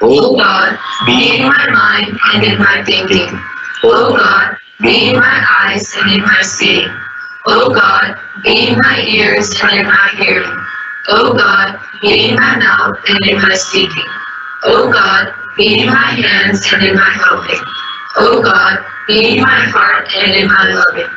O God, be in my mind and in my thinking. O God, be in my eyes and in my seeing. O God, be in my ears and in my hearing. O God, be in my mouth and in my speaking. O God, be in my hands and in my helping. O God, be in my heart and in my loving.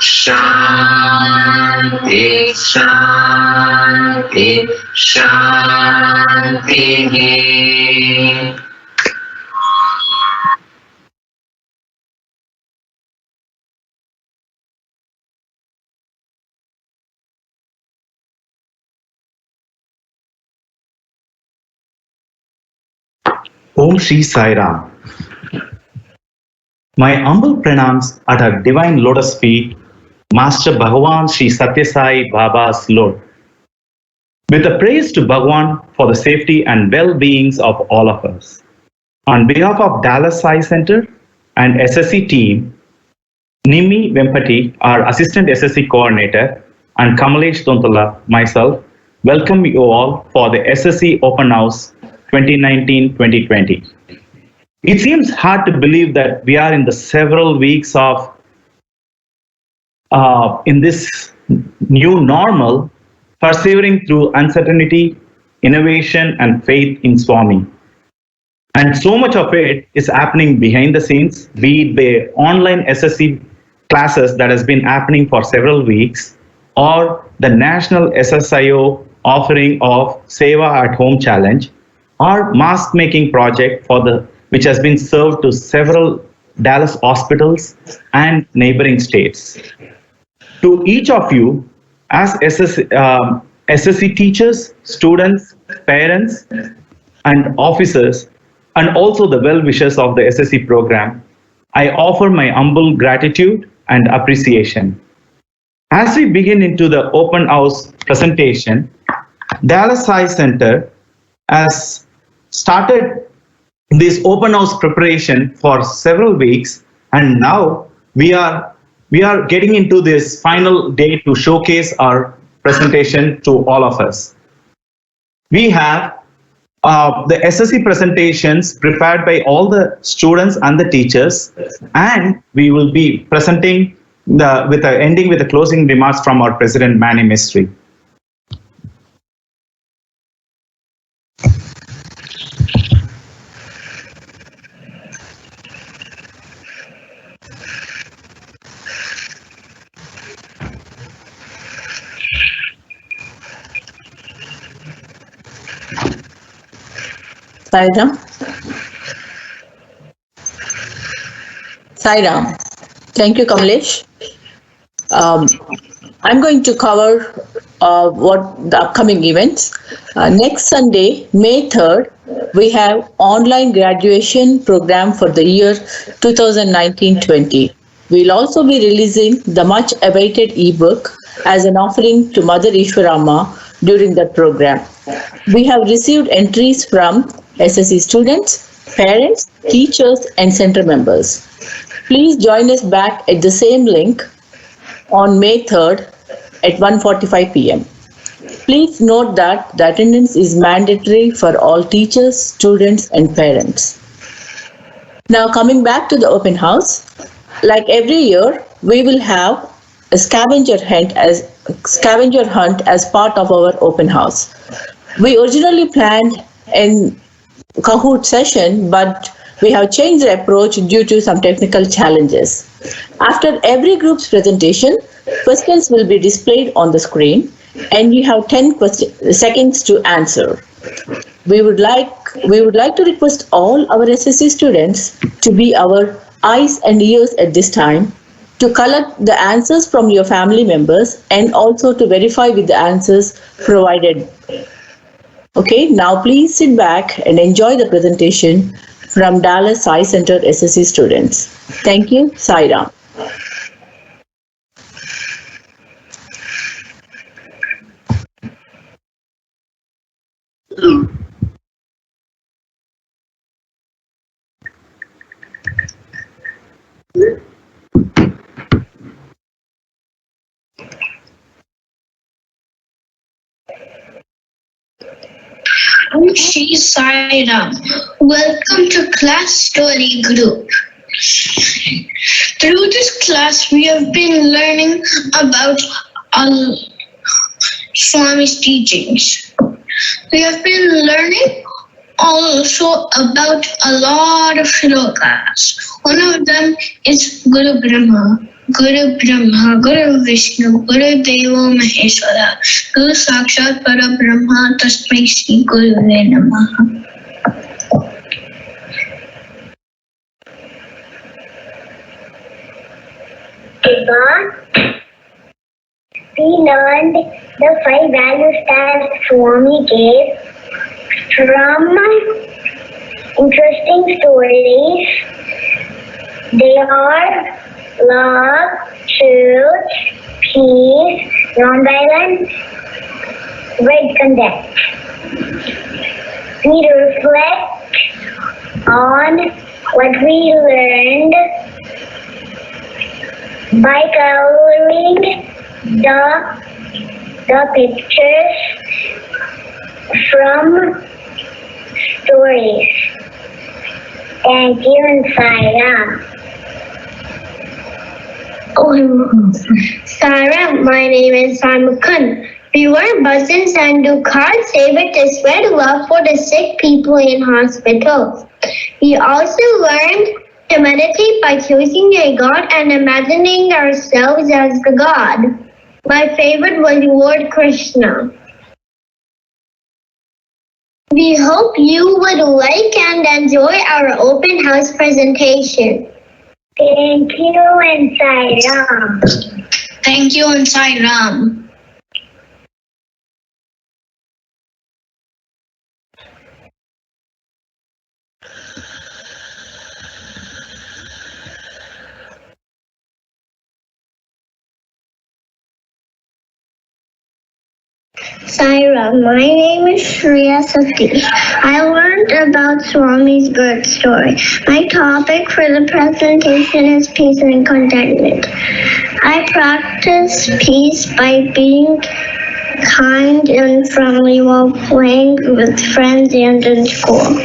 Shanti, Shanti, Shanti. Om Shri Sai Ram. My humble pranams at our divine lotus feet, Master Bhagavan Sri Satya Sai Baba's Lord. With a praise to Bhagavan for the safety and well-beings of all of us. On behalf of Dallas Sai Center and SSE team, Nimi Vempati, our Assistant SSE Coordinator, and Kamalesh Tontala, myself, welcome you all for the SSE Open House 2019-2020. It seems hard to believe that we are in the several weeks of in this new normal, persevering through uncertainty, innovation, and faith in Swami. And so much of it is happening behind the scenes, be it the online SSC classes that has been happening for several weeks, or the national SSIO offering of Seva at Home Challenge, or mask making project for the which has been served to several Dallas hospitals and neighboring states. To each of you, as SSC teachers, students, parents, and officers, and also the well-wishers of the SSC program, I offer my humble gratitude and appreciation. As we begin into the open house presentation, Dallas High Center has started this open house preparation for several weeks, and now we are getting into this final day to showcase our presentation to all of us. We have the SSC presentations prepared by all the students and the teachers, and we will be presenting ending with the closing remarks from our President Manny Mistry. Sairam. Sairam. Thank you, Kamlesh. Um, I'm going to cover what the upcoming events. Next Sunday, May 3rd, we have online graduation program for the year 2019-20. We'll also be releasing the much awaited ebook as an offering to Mother Ishwarama during that program. We have received entries from SSE students, parents, teachers, and center members. Please join us back at the same link on May 3rd at 1:45 p.m. Please note that the attendance is mandatory for all teachers, students, and parents. Now, coming back to the open house, like every year, we will have a scavenger hunt as part of our open house. We originally planned an Kahoot session, but we have changed the approach due to some technical challenges. After every group's presentation, questions will be displayed on the screen, and you have 10 seconds to answer. We would like to request all our SSC students to be our eyes and ears at this time, to collect the answers from your family members, and also to verify with the answers provided. Okay, now please sit back and enjoy the presentation from Dallas Sai Center SSC students. Thank you, Sairam. I'm Shri Sai Ram. Welcome to Class Story Group. Through this class, we have been learning about Swami's teachings. We have been learning also about a lot of shlokas. One of them is Guru Brahma, Guru Vishnu, Guru Deva Maheshwara, Guru Sakshat Parabrahma, Tasmai Shri Guru Namaha. We learned the 5 values that Swami gave from interesting stories. They are love, truth, peace, non-violence, right conduct. We reflect on what we learned by coloring the pictures from stories. Thank you and Sai Ram. Sarah, my name is Simon Kun. We wear buttons and do cards saved to spread love for the sick people in hospitals. We also learned to meditate by choosing a God and imagining ourselves as the God. My favorite was Lord Krishna. We hope you would like and enjoy our open house presentation. Thank you and Sai Ram. Thank you and Sai Ram. Saira, my name is Shreya Satish. I learned about Swami's birth story. My topic for the presentation is peace and contentment. I practice peace by being kind and friendly while playing with friends and in school.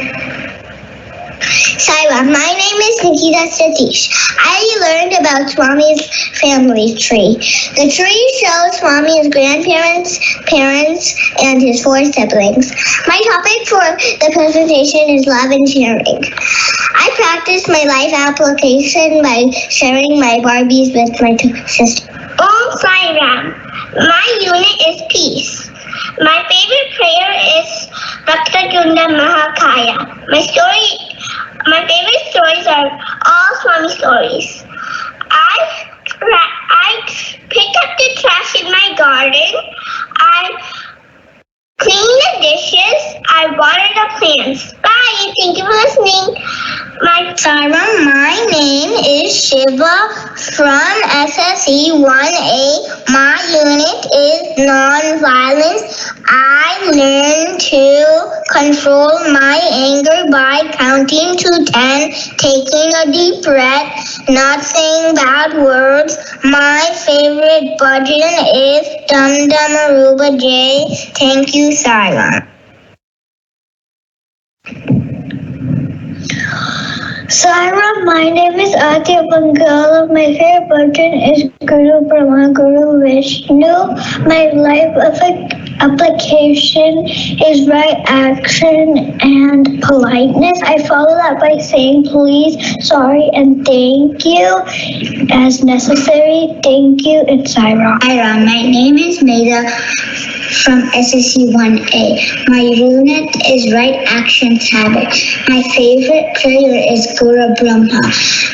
Saira, my name is Nikita Satish. I learned about Swami's family tree. The tree shows Swami's grandparents, parents, and his 4 siblings. My topic for the presentation is love and sharing. I practice my life application by sharing my Barbies with my sister. Om Sai Ram. My unit is peace. My favorite prayer is Raktagunda Mahakaya. My favorite stories are all Swami stories. I pick up the trash in my garden. I clean the dishes. I water the plants. Bye. Thank you for listening. My name is Shiva from SSE 1A. My unit is non-violence. I learned to control my anger by counting to 10, taking a deep breath, not saying bad words. My favorite bhajan is Dum Dum Aruba J. Thank you, Simon. Sarah, my name is Adya Bangala. My favorite bhajan is Guru Brahma, Guru Vishnu. My life application is right action and politeness. I follow that by saying please, sorry, and thank you as necessary. Thank you, and Sarah. Sarah, my name is Maida from SSE 1A. My unit is right actions habit. My favorite prayer is Guru Brahma.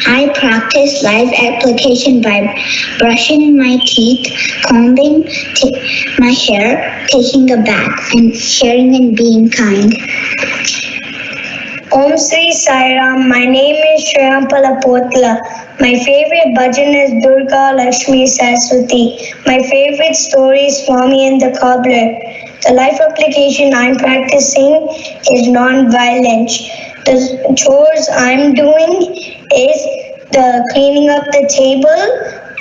I practice life application by brushing my teeth, combing my hair, taking a bath, and sharing and being kind. Om Sri Sai Ram. My name is Shriyampala Potla. My favorite bhajan is Durga Lakshmi Saraswati. My favorite story is Swami and the Cobbler. The life application I'm practicing is non-violence. The chores I'm doing is the cleaning up the table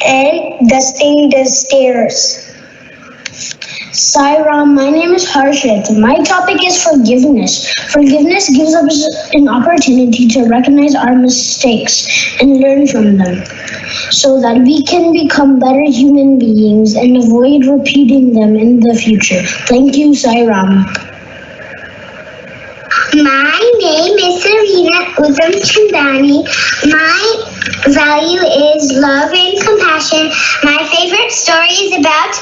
and dusting the stairs. Sairam, my name is Harshit. My topic is forgiveness. Forgiveness gives us an opportunity to recognize our mistakes and learn from them so that we can become better human beings and avoid repeating them in the future. Thank you, Sairam. My name is Serena Udam Chandani. My value is love and compassion. My favorite story is about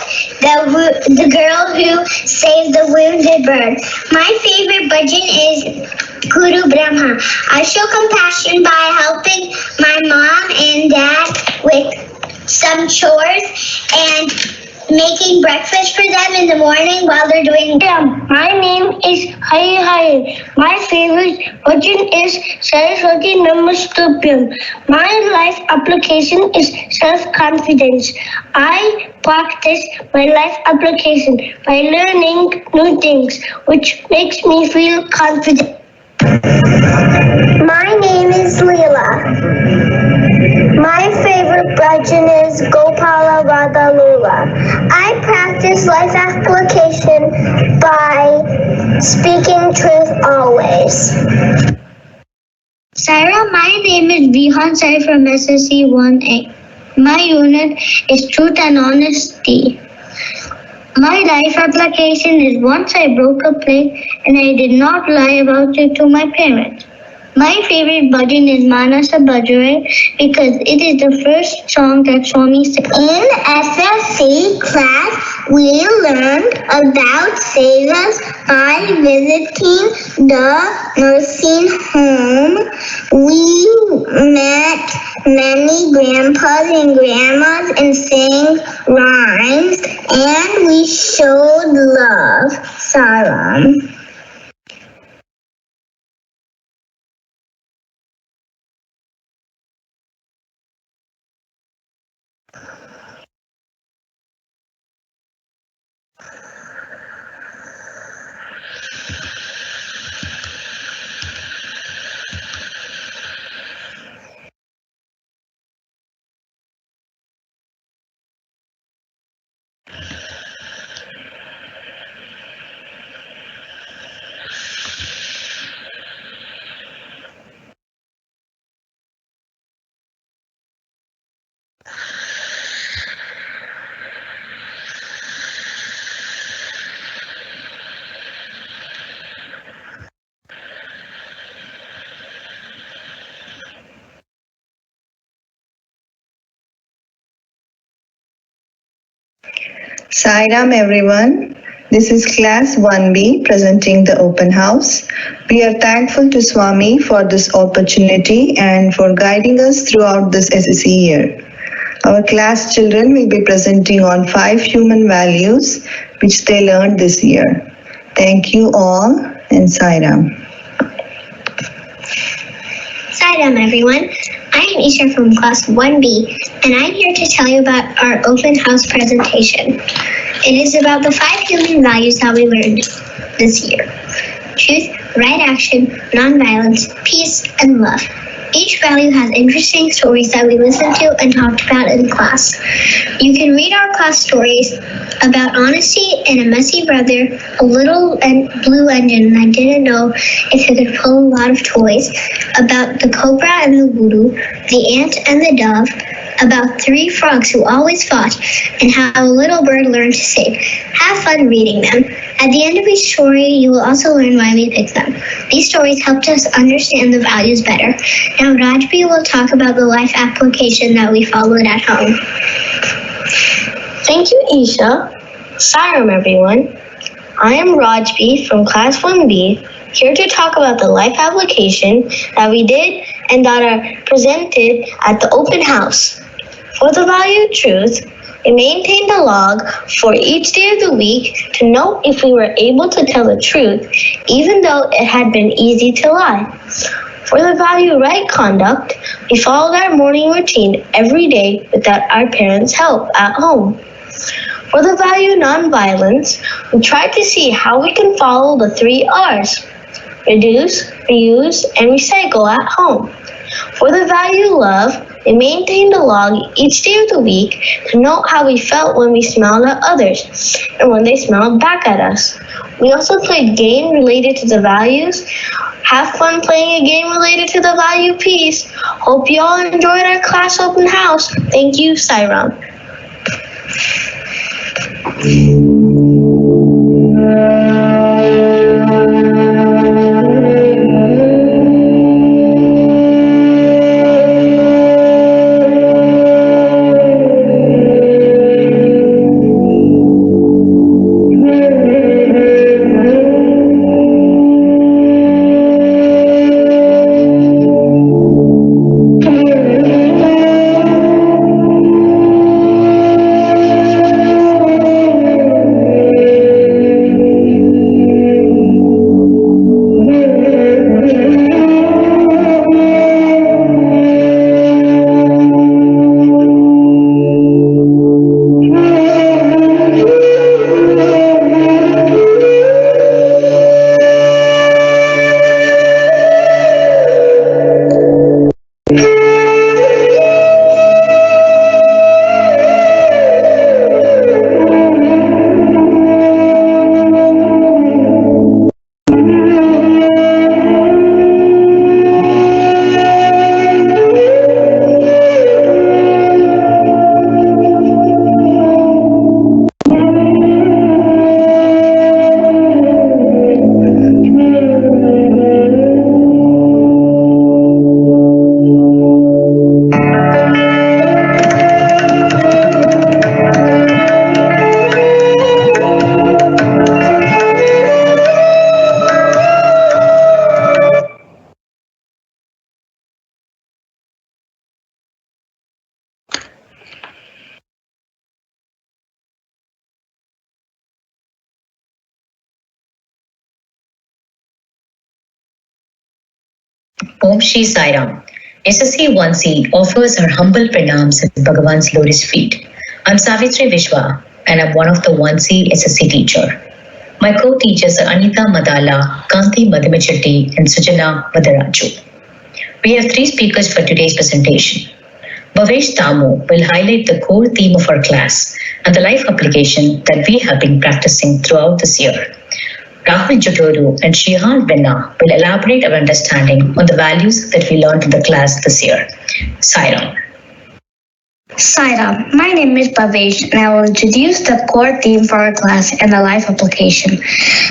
the girl who saved the wounded bird. My favorite bhajan is Guru Brahma. I show compassion by helping my mom and dad with some chores and making breakfast for them in the morning while they're doing. My name is Hari Hari. My favorite bhajan is Saraswati Namastupyam. My life application is self-confidence. I practice my life application by learning new things, which makes me feel confident. My name is Leela. My favorite bhajan is Gopala Radha Lula. I practice life application by speaking truth always. Sarah, my name is Vihan Sai from SSE 1A. My unit is truth and honesty. My life application is once I broke a plate and I did not lie about it to my parents. My favorite bhajan is Manasa Bhajare because it is the first song that Swami sang. In SSE class, we learned about sevas by visiting the nursing home. We met many grandpas and grandmas and sang rhymes, and we showed love. Salam. Sairam everyone. This is class 1B presenting the open house. We are thankful to Swami for this opportunity and for guiding us throughout this SSE year. Our class children will be presenting on 5 human values which they learned this year. Thank you all and Sairam. Salam everyone. I am Isha from class 1B and I'm here to tell you about our open house presentation. It is about the 5 human values that we learned this year. Truth, right action, nonviolence, peace, and love. Each value has interesting stories that we listened to and talked about in class. You can read our class stories about honesty and a messy brother, a little blue engine that didn't know if it could pull a lot of toys, about the cobra and the voodoo, the ant and the dove, about 3 frogs who always fought, and how a little bird learned to sing. Have fun reading them. At the end of each story, you will also learn why we picked them. These stories helped us understand the values better. Now Rajbi will talk about the life application that we followed at home. Thank you, Isha. Salam, everyone. I am Rajbi from Class 1B, here to talk about the life application that we did and that are presented at the open house. For the value of truth, we maintained a log for each day of the week to know if we were able to tell the truth, even though it had been easy to lie. For the value right conduct, we followed our morning routine every day without our parents' help at home. For the value nonviolence, we tried to see how we can follow the 3 R's: reduce, reuse, and recycle at home. For the value love, We maintained a log each day of the week to note how we felt when we smiled at others and when they smiled back at us. We also played games related to the values. Have fun playing a game related to the value piece. Hope you all enjoyed our class open house. Thank you, Sairam. Om Shri Sai Ram. SSE 1C offers her humble pranams at Bhagavan's lotus feet. I'm Savitri Vishwa and I'm one of the 1C SSE teacher. My co-teachers are Anita Madala, Kanti Madhimachetty and Sujana Vadaraju. We have 3 speakers for today's presentation. Bhavesh Tamu will highlight the core theme of our class and the life application that we have been practicing throughout this year. Rahul Jotoru and Shihan Venna will elaborate our understanding on the values that we learned in the class this year. Sairam. Sairam, my name is Bhavesh and I will introduce the core theme for our class and the life application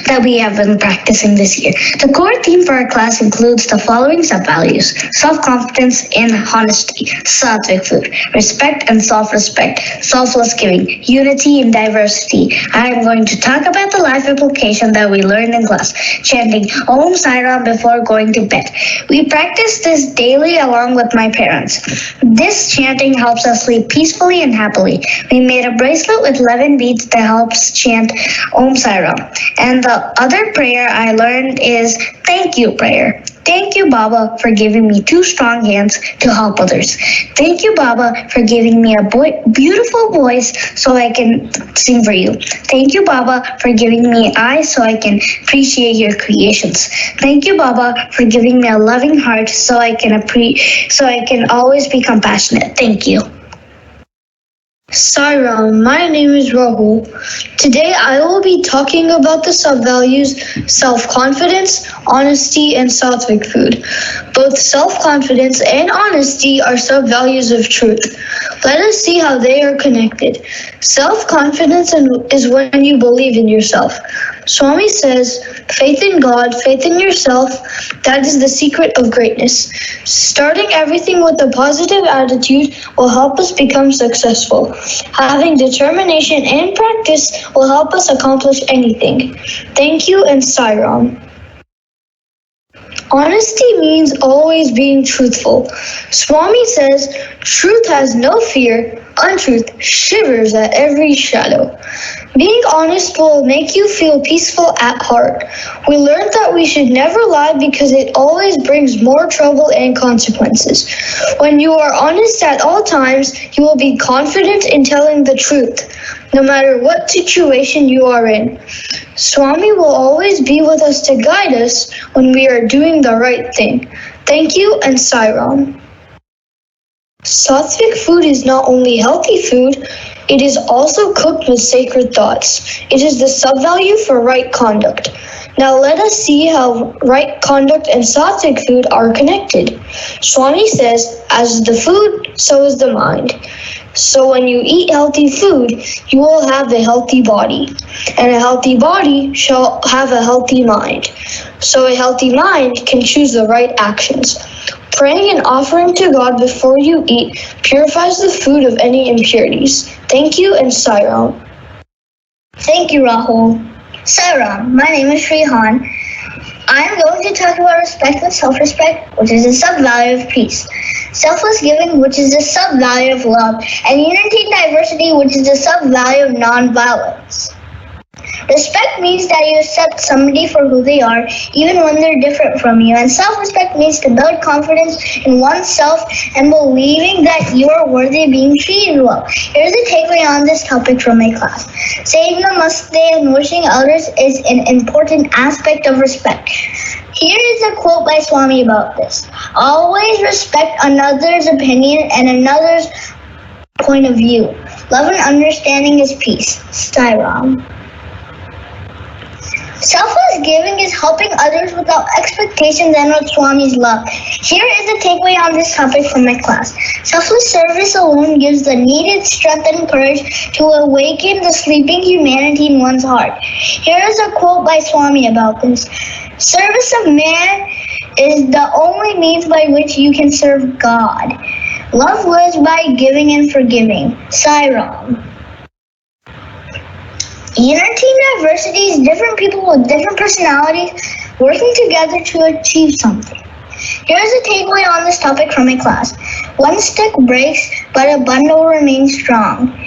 that we have been practicing this year. The core theme for our class includes the following sub-values: self-confidence and honesty, sattvic food, respect and self-respect, selfless giving, unity and diversity. I am going to talk about the life application that we learned in class, chanting Om Sairam before going to bed. We practice this daily along with my parents. This chanting helps us sleep peacefully and happily. We made a bracelet with 11 beads that helps chant Om Sairam. And the other prayer I learned is thank you prayer. Thank you, Baba, for giving me 2 strong hands to help others. Thank you, Baba, for giving me a beautiful voice so I can sing for you. Thank you, Baba, for giving me eyes so I can appreciate your creations. Thank you, Baba, for giving me a loving heart so I can always be compassionate. Thank you. Sairam, my name is Rahul. Today I will be talking about the sub-values self-confidence, honesty, and sattvic food. Both self-confidence and honesty are sub-values of truth. Let us see how they are connected. Self-confidence is when you believe in yourself. Swami says, faith in God, faith in yourself, that is the secret of greatness. Starting everything with a positive attitude will help us become successful. Having determination and practice will help us accomplish anything. Thank you and Sairam. Honesty means always being truthful. Swami says, truth has no fear, untruth shivers at every shadow. Being honest will make you feel peaceful at heart. We learned that we should never lie because it always brings more trouble and consequences. When you are honest at all times, you will be confident in telling the truth, no matter what situation you are in. Swami will always be with us to guide us when we are doing the right thing. Thank you and Sairam. Sattvic food is not only healthy food, it is also cooked with sacred thoughts. It is the sub-value for right conduct. Now let us see how right conduct and sattvic food are connected. Swami says, as the food, so is the mind. So when you eat healthy food, you will have a healthy body, and a healthy body shall have a healthy mind. So a healthy mind can choose the right actions. Praying and offering to God before you eat purifies the food of any impurities. Thank you, and Sairam. Thank you, Rahul. Sairam, my name is Shrihan. I am going to talk about respect and self-respect, which is the sub-value of peace. Selfless giving, which is the sub-value of love. And unity and diversity, which is the sub-value of non-violence. Respect means that you accept somebody for who they are, even when they're different from you. And self-respect means to build confidence in oneself and believing that you are worthy of being treated well. Here's a takeaway on this topic from my class. Saying namaste and wishing others is an important aspect of respect. Here is a quote by Swami about this. Always respect another's opinion and another's point of view. Love and understanding is peace. Sairam. Selfless giving is helping others without expectations and with Swami's love. Here is a takeaway on this topic from my class. Selfless service alone gives the needed strength and courage to awaken the sleeping humanity in one's heart. Here is a quote by Swami about this. Service of man is the only means by which you can serve God. Love lives by giving and forgiving. Sairam. Unity and diversity is different people with different personalities working together to achieve something. Here's a takeaway on this topic from my class. One stick breaks, but a bundle remains strong.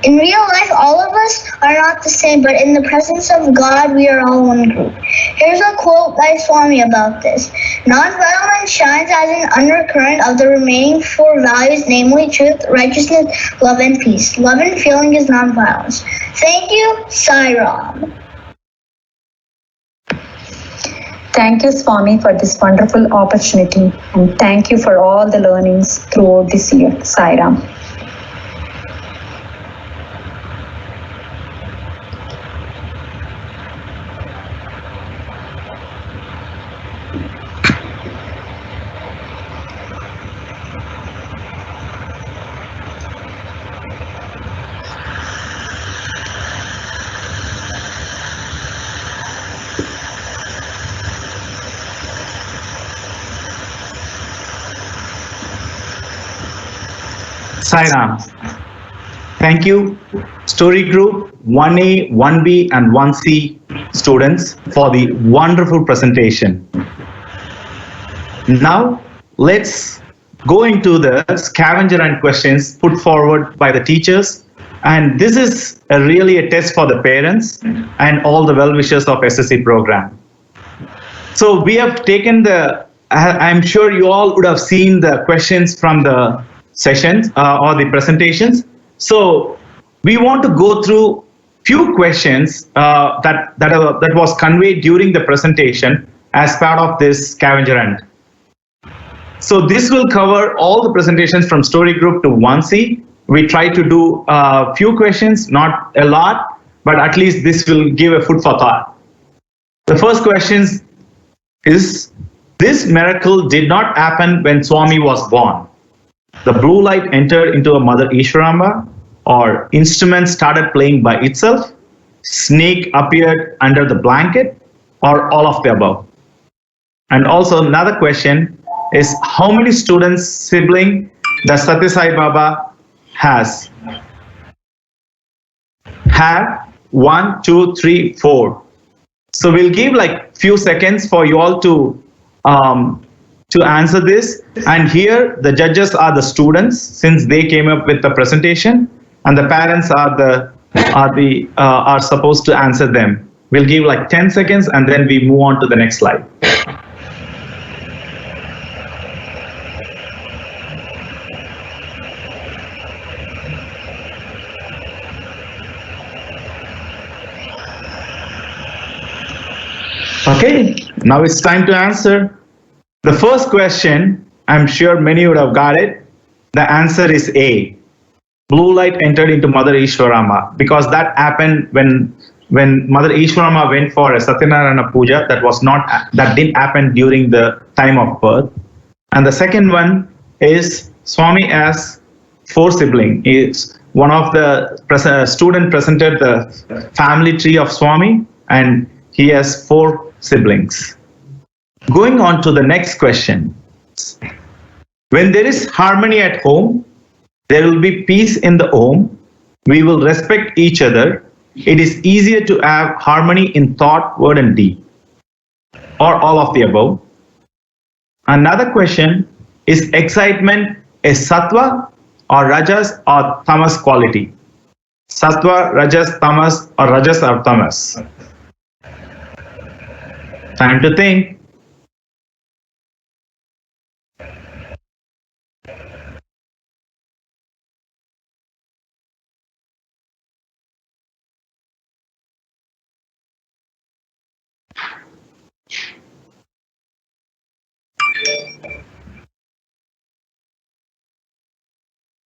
In real life, all of us are not the same, but in the presence of God, we are all one group. Here's a quote by Swami about this. Non-violence shines as an undercurrent of the remaining four values, namely truth, righteousness, love, and peace. Love and feeling is non-violence. Thank you, Sairam. Thank you, Swami, for this wonderful opportunity, and thank you for all the learnings throughout this year. Sairam. Sairam. Thank you, Story Group 1A, 1B, and 1C students for the wonderful presentation. Now, let's go into the scavenger hunt questions put forward by the teachers. And this is really a test for the parents and all the well-wishers of SSE program. So we have taken I'm sure you all would have seen the questions from the sessions or the presentations. So we want to go through few questions that was conveyed during the presentation as part of this scavenger hunt. So this will cover all the presentations from Story Group to 1C. We try to do a few questions, not a lot, but at least this will give a food for thought. The first question is, this miracle did not happen when Swami was born. The blue light entered into a Mother Ishwaramba, or instrument started playing by itself, snake appeared under the blanket, or all of the above. And also another question is, how many students sibling the Satya Sai Baba has? Have 1, 2, 3, 4. So we'll give like few seconds for you all to answer this. And here the judges are the students, since they came up with the presentation, and the parents are supposed to answer them. We'll give like 10 seconds and then we move on to the next slide. Okay, now it's time to answer. The first question, I'm sure many would have got it. The answer is A. Blue light entered into Mother Ishwarama, because that happened when Mother Ishwarama went for a Satyanarayana Puja. That didn't happen during the time of birth. And the second one is Swami has 4 siblings. Is one of the student presented the family tree of Swami, and he has 4 siblings. Going on to the next question. When there is harmony at home, there will be peace in the home. We will respect each other. It is easier to have harmony in thought, word, and deed. Or all of the above. Another question, is excitement a sattva or rajas or tamas quality? Sattva, rajas, tamas, or rajas or tamas? Time to think.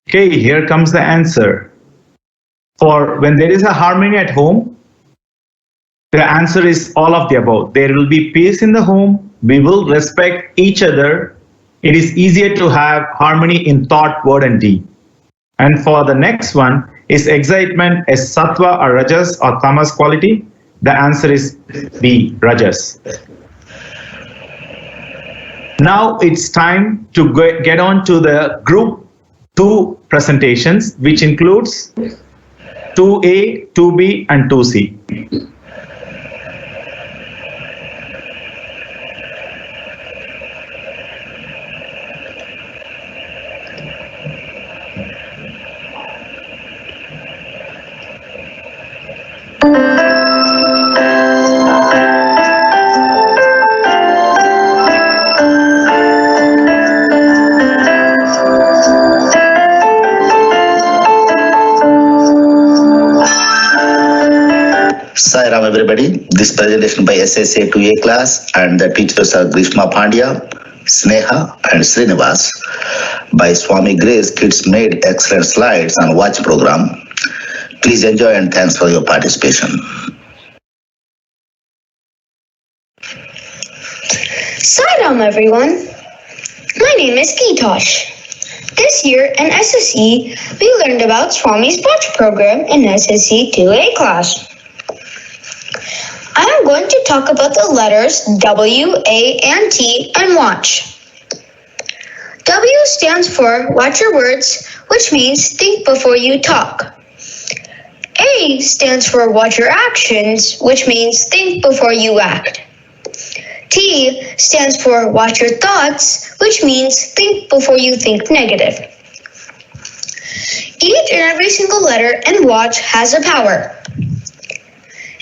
Okay, here comes the answer. For when there is a harmony at home, the answer is all of the above. There will be peace in the home. We will respect each other. It is easier to have harmony in thought, word, and deed. And for the next one, is excitement a sattva or rajas or tamas quality? The answer is B, rajas. Now it's time to get on to the group 2 presentations, which includes 2A, 2B, and 2C. Sairam everybody. This presentation by SSE 2A class, and the teachers are Grishma Pandya, Sneha and Srinivas. By Swami Grace, kids made excellent slides on watch program. Please enjoy and thanks for your participation. Sairam everyone. My name is Geetosh. This year in SSE, we learned about Swami's watch program in SSE 2A class. I am going to talk about the letters W, A, and T and watch. W stands for watch your words, which means think before you talk. A stands for watch your actions, which means think before you act. T stands for watch your thoughts, which means think before you think negative. Each and every single letter in watch has a power.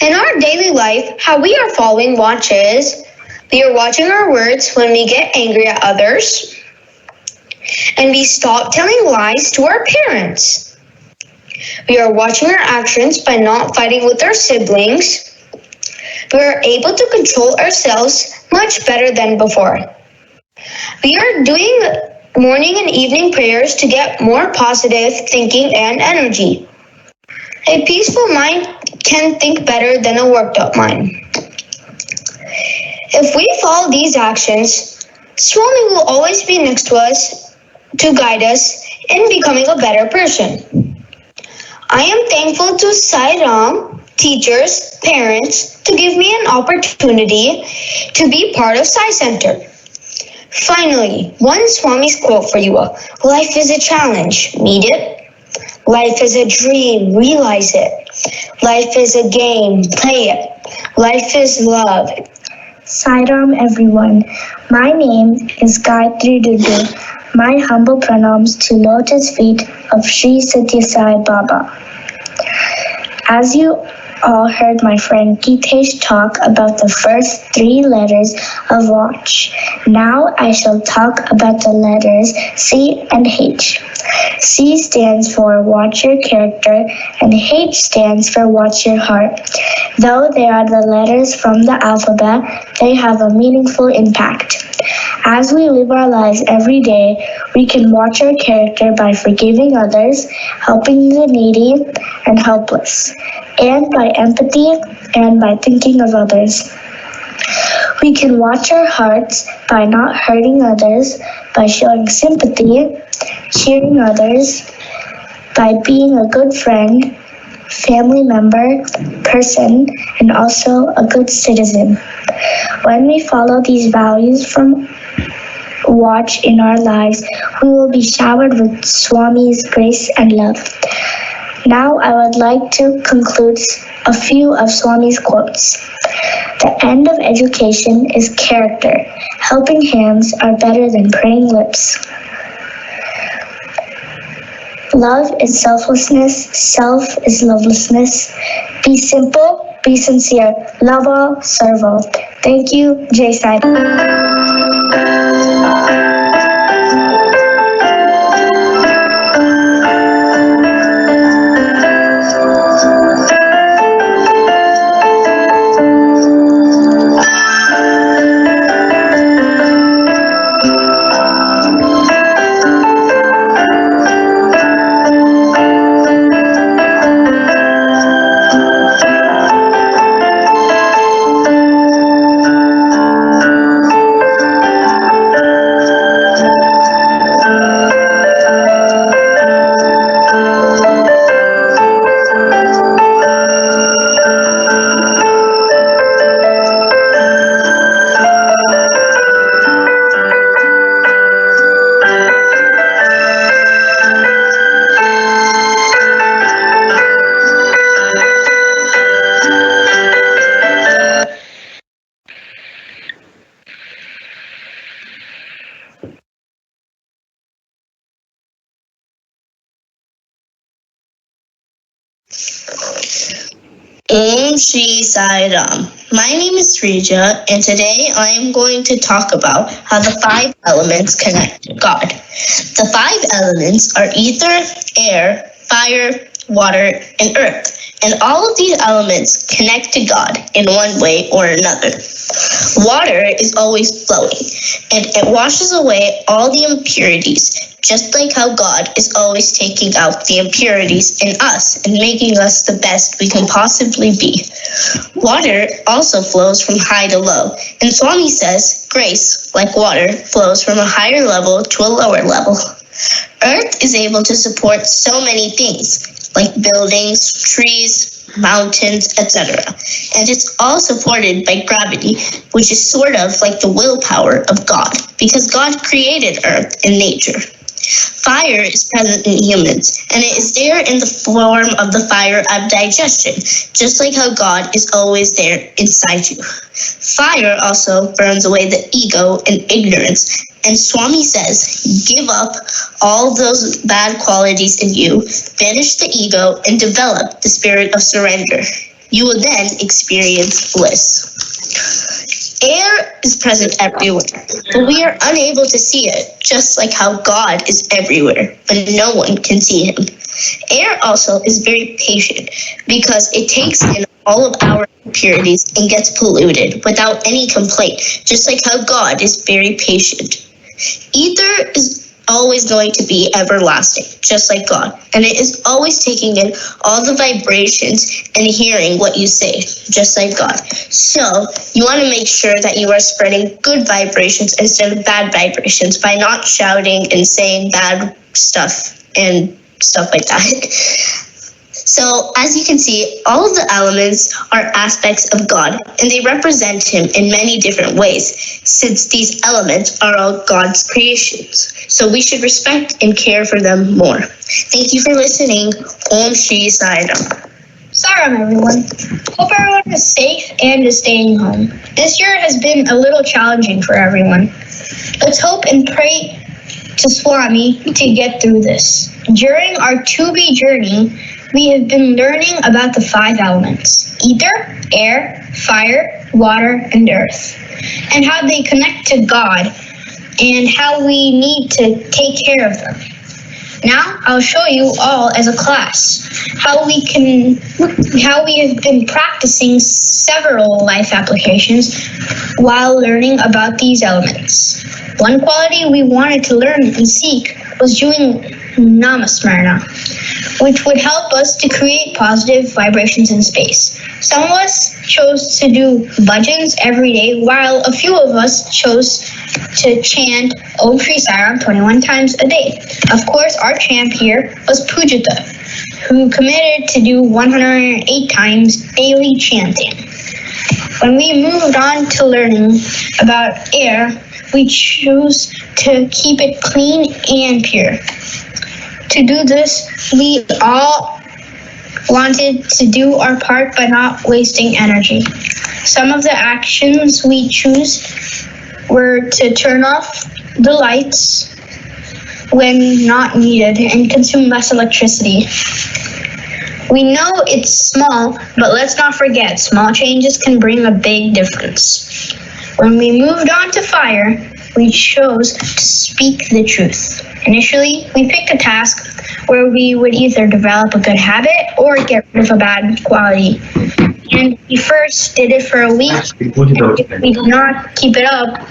In our daily life, how we are following watch is, we are watching our words when we get angry at others, and we stop telling lies to our parents. We are watching our actions by not fighting with our siblings. We are able to control ourselves much better than before. We are doing morning and evening prayers to get more positive thinking and energy. A peaceful mind can think better than a worked up mind. If we follow these actions, Swami will always be next to us to guide us in becoming a better person. I am thankful to Sai Ram, teachers, parents, to give me an opportunity to be part of Sai Center. Finally, one Swami's quote for you all. Life is a challenge. Meet it. Life is a dream. Realize it. Life is a game. Play it. Life is love. Sairam everyone. My name is Gayatri Dudu. My humble pranams to lotus feet of Sri Satya Sai Baba. As you all heard my friend Geetesh talk about the first 3 letters of watch. Now I shall talk about the letters C and H. C stands for watch your character and H stands for watch your heart. Though they are the letters from the alphabet, they have a meaningful impact. As we live our lives every day, we can watch our character by forgiving others, helping the needy and helpless, and by empathy and by thinking of others. We can watch our hearts by not hurting others, by showing sympathy, cheering others, by being a good friend, family member, person, and also a good citizen. When we follow these values from watch in our lives, we will be showered with Swami's grace and love. Now I would like to conclude a few of Swami's quotes. The end of education is character. Helping hands are better than praying lips. Love is selflessness. Self is lovelessness. Be simple. Be sincere. Love all. Serve all. Thank you. Jai Sai. Om Shri Sai Ram. My name is Srija, and today I am going to talk about how the 5 elements connect to God. The 5 elements are ether, air, fire, water, and earth. And all of these elements connect to God in one way or another. Water is always flowing, and it washes away all the impurities, just like how God is always taking out the impurities in us and making us the best we can possibly be. Water also flows from high to low, and Swami says grace, like water, flows from a higher level to a lower level. Earth is able to support so many things, like buildings, trees, mountains, etc. And it's all supported by gravity, which is sort of like the willpower of God, because God created Earth and nature. Fire is present in humans, and it is there in the form of the fire of digestion, just like how God is always there inside you. Fire also burns away the ego and ignorance, and Swami says, give up all those bad qualities in you, banish the ego, and develop the spirit of surrender. You will then experience bliss. Air is present everywhere, but we are unable to see it, just like how God is everywhere, but no one can see him. Air also is very patient because it takes in all of our impurities and gets polluted without any complaint, just like how God is very patient. Ether is always going to be everlasting, just like God, and it is always taking in all the vibrations and hearing what you say, just like God. So you want to make sure that you are spreading good vibrations instead of bad vibrations by not shouting and saying bad stuff and stuff like that. So as you can see, all of the elements are aspects of God, and they represent him in many different ways, since these elements are all God's creations. So we should respect and care for them more. Thank you for listening. Om Shri Sai Ram. Saram, everyone. Hope everyone is safe and is staying home. This year has been a little challenging for everyone. Let's hope and pray to Swami to get through this. During our 2B journey, we have been learning about the 5 elements: ether, air, fire, water, and earth, and how they connect to God and how we need to take care of them. Now I'll show you all as a class how we have been practicing several life applications while learning about these elements. One quality we wanted to learn and seek was doing Namasmarana, which would help us to create positive vibrations in space. Some of us chose to do bhajans every day, while a few of us chose to chant Om Shri Sai Ram 21 times a day. Of course, our champ here was Pujita, who committed to do 108 times daily chanting. When we moved on to learning about air, we chose to keep it clean and pure. To do this, we all wanted to do our part by not wasting energy. Some of the actions we choose were to turn off the lights when not needed and consume less electricity. We know it's small, but let's not forget, small changes can bring a big difference. When we moved on to fire, we chose to speak the truth. Initially, we picked a task where we would either develop a good habit or get rid of a bad quality. And we first did it for a week. And if we did not keep it up,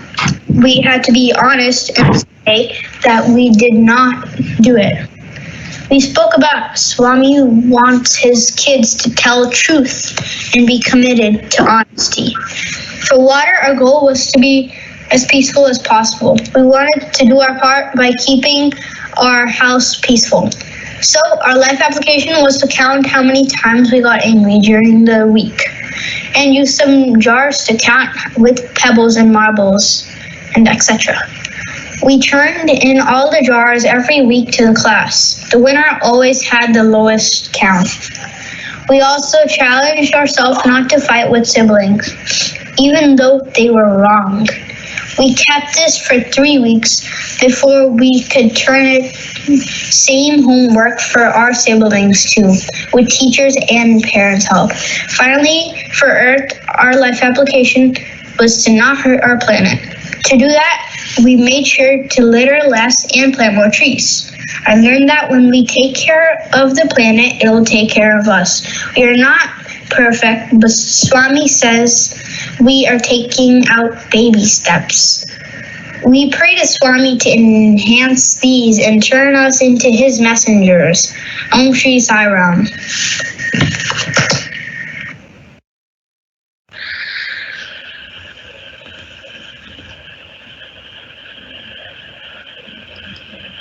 we had to be honest and say that we did not do it. We spoke about Swami who wants his kids to tell truth and be committed to honesty. For water, our goal was to be as peaceful as possible. We wanted to do our part by keeping our house peaceful. So our life application was to count how many times we got angry during the week and use some jars to count with pebbles and marbles and etc. We turned in all the jars every week to the class. The winner always had the lowest count. We also challenged ourselves not to fight with siblings, even though they were wrong. We kept this for 3 weeks before we could turn it same homework for our siblings too, with teachers and parents' help. Finally, for Earth, our life application was to not hurt our planet. To do that, we made sure to litter less and plant more trees. I learned that when we take care of the planet, it will take care of us. We are not perfect, but Swami says we are taking out baby steps. We pray to Swami to enhance these and turn us into his messengers. Om Shri Sai Ram.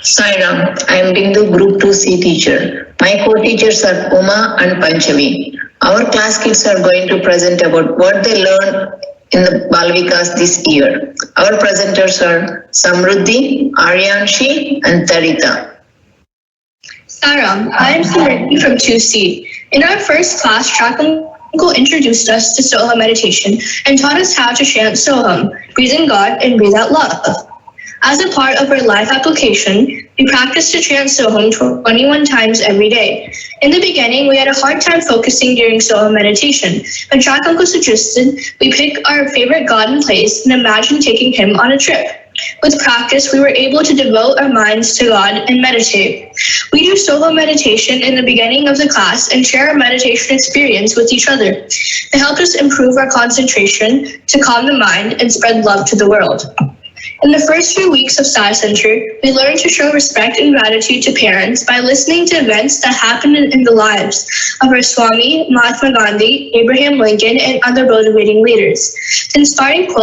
Sai Ram, I am Bindu, Group 2C teacher. My co-teachers are Uma and Panchami. Our class kids are going to present about what they learned in the Balvikas this year. Our presenters are Samruddhi, Aryanshi, and Tarita. Saram, I am Samruddhi from 2C. In our first class, Uncle introduced us to Soham meditation and taught us how to chant Soham, breathe in God and breathe out love. As a part of our life application, we practiced to chant Soham 21 times every day. In the beginning, we had a hard time focusing during Soham meditation, but Jack Uncle suggested we pick our favorite God and place and imagine taking him on a trip. With practice, we were able to devote our minds to God and meditate. We do Soham meditation in the beginning of the class and share our meditation experience with each other. It helped us improve our concentration, to calm the mind, and spread love to the world. In the first few weeks of Sai Center, we learned to show respect and gratitude to parents by listening to events that happened in the lives of our Swami, Mahatma Gandhi, Abraham Lincoln, and other motivating leaders. Inspiring quotes